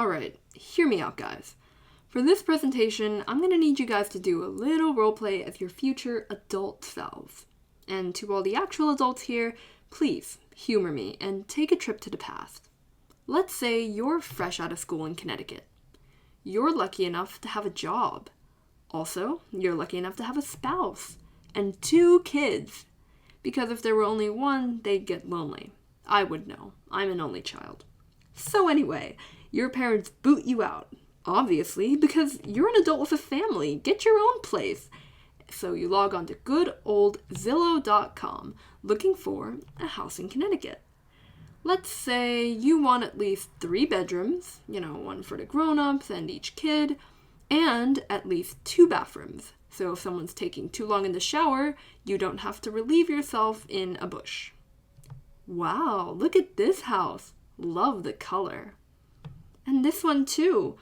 Alright, hear me out, guys. For this presentation, I'm going to need you guys to do a little roleplay as your future adult selves. And to all the actual adults here, please humor me and take a trip to the past. Let's say you're fresh out of school in Connecticut. You're lucky enough to have a job. Also, you're lucky enough to have a spouse and 2 kids. Because if there were only one, they'd get lonely. I would know. I'm an only child. So anyway, your parents boot you out. Obviously, because you're an adult with a family. Get your own place. So you log on to good old Zillow.com looking for a house in Connecticut. Let's say you want at least 3 bedrooms, one for the grown-ups and each kid, and at least 2 bathrooms. So if someone's taking too long in the shower, you don't have to relieve yourself in a bush. Wow, look at this house. Love the color. And this one too.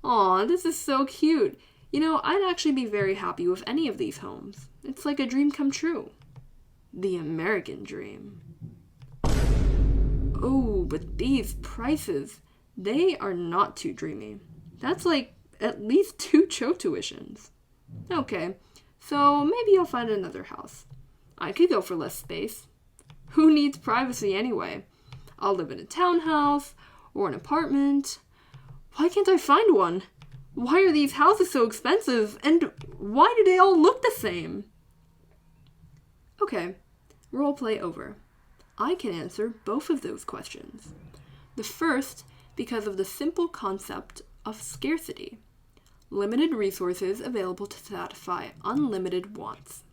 Aw, this is so cute. I'd actually be very happy with any of these homes. It's like a dream come true. The American dream. Oh, but these prices, they are not too dreamy. That's like at least 2 CHO tuitions. Okay, so maybe I'll find another house. I could go for less space. Who needs privacy anyway? I'll live in a townhouse or an apartment. Why can't I find one? Why are these houses so expensive? And why do they all look the same? Okay, roleplay over. I can answer both of those questions. The first, because of the simple concept of scarcity. Limited resources available to satisfy unlimited wants.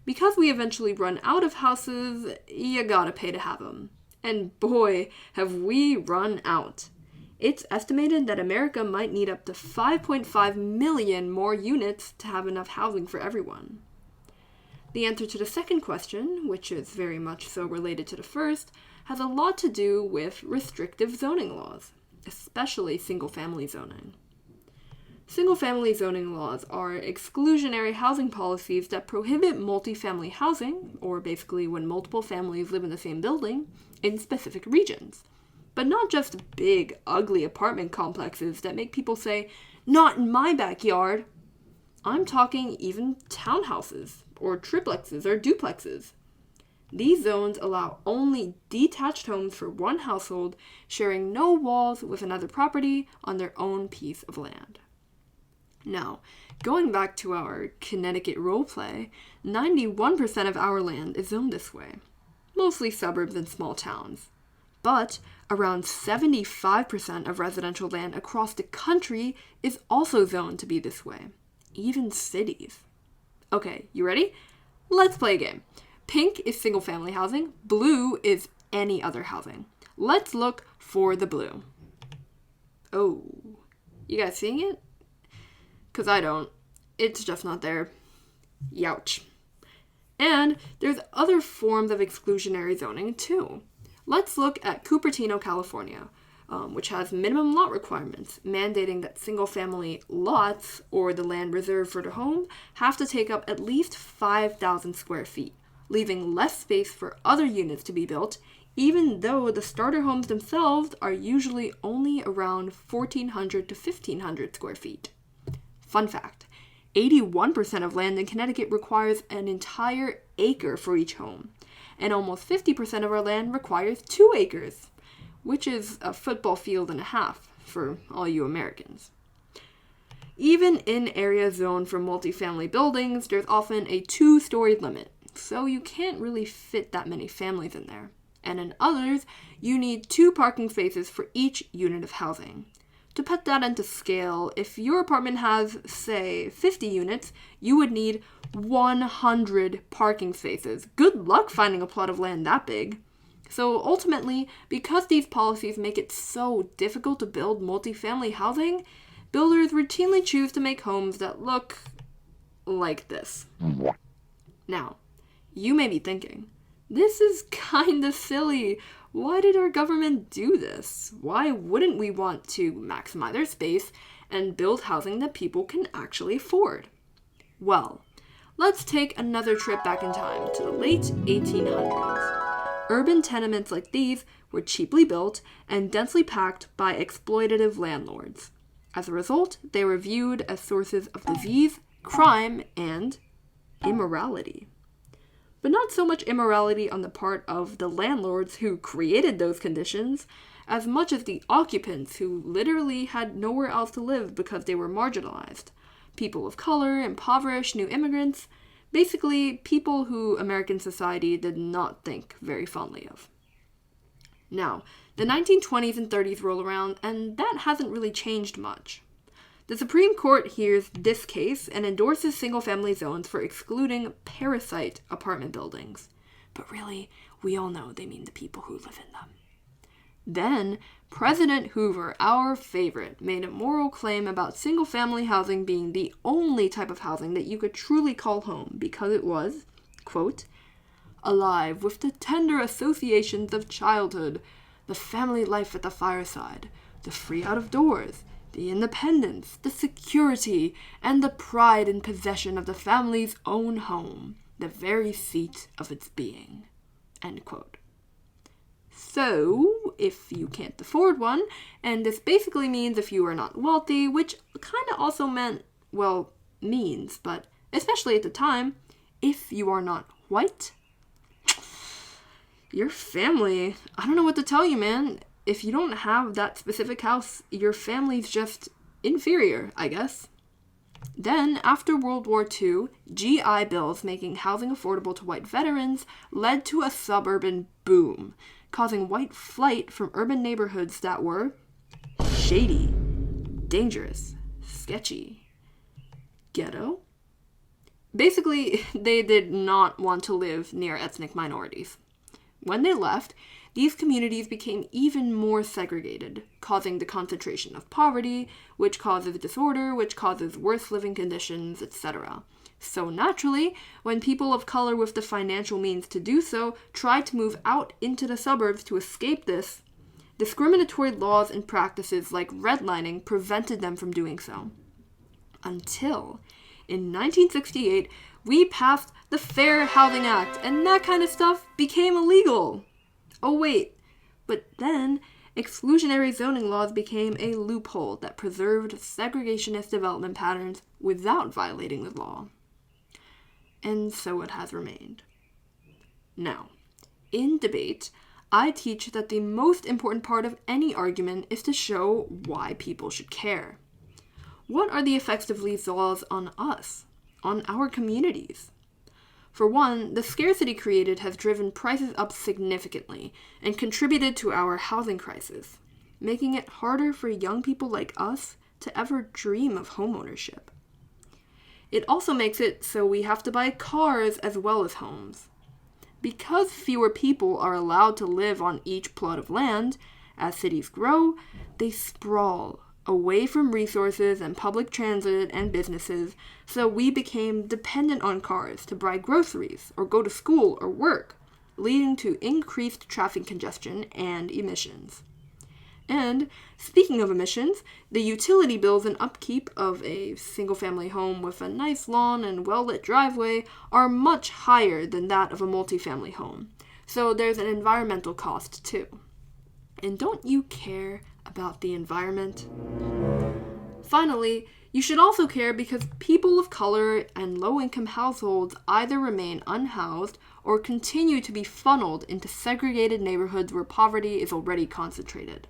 Because we eventually run out of houses, you gotta pay to have them. And boy, have we run out. It's estimated that America might need up to 5.5 million more units to have enough housing for everyone. The answer to the second question, which is very much so related to the first, has a lot to do with restrictive zoning laws, especially single-family zoning. Single-family zoning laws are exclusionary housing policies that prohibit multifamily housing, or basically when multiple families live in the same building, in specific regions. But not just big, ugly apartment complexes that make people say, "Not in my backyard." I'm talking even townhouses, or triplexes, or duplexes. These zones allow only detached homes for one household, sharing no walls with another property on their own piece of land. Now, going back to our Connecticut roleplay, 91% of our land is zoned this way, mostly suburbs and small towns. But around 75% of residential land across the country is also zoned to be this way, even cities. Okay, you ready? Let's play a game. Pink is single-family housing, blue is any other housing. Let's look for the blue. Oh, you guys seeing it? Because I don't. It's just not there. Youch. And there's other forms of exclusionary zoning too. Let's look at Cupertino, California, which has minimum lot requirements, mandating that single-family lots, or the land reserved for the home, have to take up at least 5,000 square feet, leaving less space for other units to be built, even though the starter homes themselves are usually only around 1,400 to 1,500 square feet. Fun fact, 81% of land in Connecticut requires an entire acre for each home, and almost 50% of our land requires 2 acres, which is a football field and a half for all you Americans. Even in areas zoned for multifamily buildings, there's often a 2-story limit, so you can't really fit that many families in there. And in others, you need 2 parking spaces for each unit of housing. To put that into scale, if your apartment has, say, 50 units, you would need 100 parking spaces. Good luck finding a plot of land that big. So ultimately, because these policies make it so difficult to build multifamily housing, builders routinely choose to make homes that look like this. Now, you may be thinking, this is kinda silly. Why did our government do this? Why wouldn't we want to maximize our space and build housing that people can actually afford? Well, let's take another trip back in time to the late 1800s. Urban tenements like these were cheaply built and densely packed by exploitative landlords. As a result, they were viewed as sources of disease, crime, and immorality. But not so much immorality on the part of the landlords who created those conditions, as much as the occupants who literally had nowhere else to live because they were marginalized. People of color, impoverished, new immigrants, basically people who American society did not think very fondly of. Now, the 1920s and 30s roll around, and that hasn't really changed much. The Supreme Court hears this case and endorses single-family zones for excluding parasite apartment buildings. But really, we all know they mean the people who live in them. Then, President Hoover, our favorite, made a moral claim about single-family housing being the only type of housing that you could truly call home because it was, quote, alive with the tender associations of childhood, the family life at the fireside, the free out-of-doors, the independence, the security, and the pride in possession of the family's own home, the very seat of its being. End quote. So, if you can't afford one, and this basically means if you are not wealthy, which kind of also means, but especially at the time, if you are not white, your family, I don't know what to tell you, man. If you don't have that specific house, your family's just inferior, I guess. Then, after World War II, GI bills making housing affordable to white veterans led to a suburban boom, causing white flight from urban neighborhoods that were shady, dangerous, sketchy, ghetto. Basically, they did not want to live near ethnic minorities. When they left, these communities became even more segregated, causing the concentration of poverty, which causes disorder, which causes worse living conditions, etc. So naturally, when people of color with the financial means to do so tried to move out into the suburbs to escape this, discriminatory laws and practices like redlining prevented them from doing so. Until, in 1968, we passed the Fair Housing Act, and that kind of stuff became illegal. Oh wait, but then exclusionary zoning laws became a loophole that preserved segregationist development patterns without violating the law. And so it has remained. Now, in debate, I teach that the most important part of any argument is to show why people should care. What are the effects of these laws on us, on our communities? For one, the scarcity created has driven prices up significantly and contributed to our housing crisis, making it harder for young people like us to ever dream of homeownership. It also makes it so we have to buy cars as well as homes. Because fewer people are allowed to live on each plot of land, as cities grow, they sprawl away from resources and public transit and businesses, so we became dependent on cars to buy groceries or go to school or work, leading to increased traffic congestion and emissions. And, speaking of emissions, the utility bills and upkeep of a single-family home with a nice lawn and well-lit driveway are much higher than that of a multifamily home, so there's an environmental cost too. And don't you care about the environment? Finally, you should also care because people of color and low-income households either remain unhoused or continue to be funneled into segregated neighborhoods where poverty is already concentrated.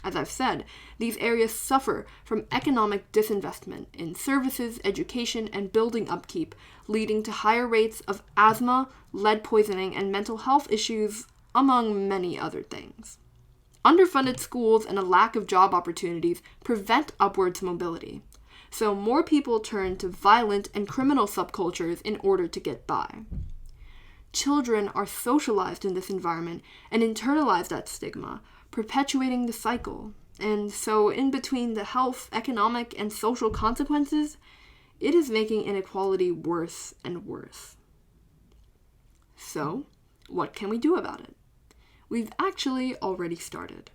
As I've said, these areas suffer from economic disinvestment in services, education, and building upkeep, leading to higher rates of asthma, lead poisoning, and mental health issues, among many other things. Underfunded schools and a lack of job opportunities prevent upwards mobility, so more people turn to violent and criminal subcultures in order to get by. Children are socialized in this environment and internalize that stigma, perpetuating the cycle. And so, in between the health, economic, and social consequences, it is making inequality worse and worse. So, what can we do about it? We've actually already started.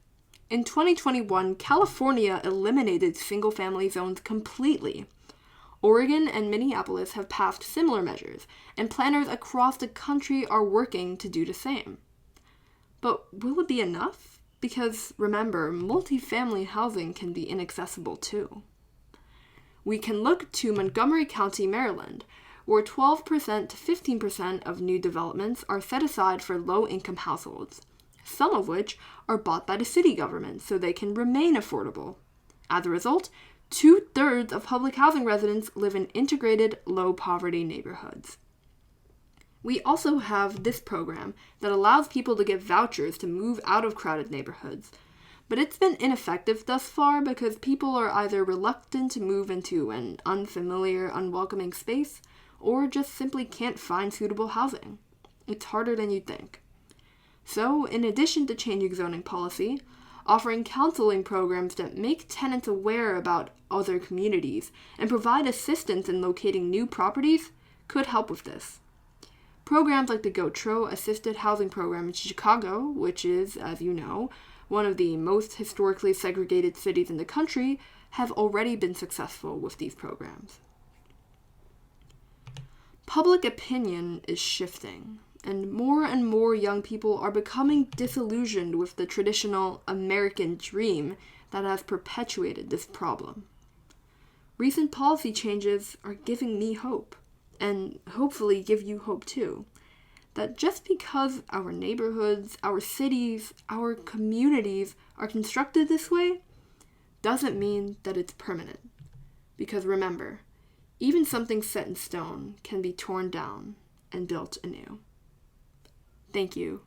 In 2021, California eliminated single-family zones completely. Oregon and Minneapolis have passed similar measures, and planners across the country are working to do the same. But will it be enough? Because remember, multifamily housing can be inaccessible too. We can look to Montgomery County, Maryland, where 12% to 15% of new developments are set aside for low-income households, some of which are bought by the city government so they can remain affordable. As a result, 2/3 of public housing residents live in integrated, low-poverty neighborhoods. We also have this program that allows people to get vouchers to move out of crowded neighborhoods, but it's been ineffective thus far because people are either reluctant to move into an unfamiliar, unwelcoming space, or just simply can't find suitable housing. It's harder than you'd think. So, in addition to changing zoning policy, offering counseling programs that make tenants aware about other communities and provide assistance in locating new properties could help with this. Programs like the GOTRO Assisted Housing Program in Chicago, which is, as you know, one of the most historically segregated cities in the country, have already been successful with these programs. Public opinion is shifting, and more young people are becoming disillusioned with the traditional American dream that has perpetuated this problem. Recent policy changes are giving me hope, and hopefully give you hope too, that just because our neighborhoods, our cities, our communities are constructed this way, doesn't mean that it's permanent. Because remember, even something set in stone can be torn down and built anew. Thank you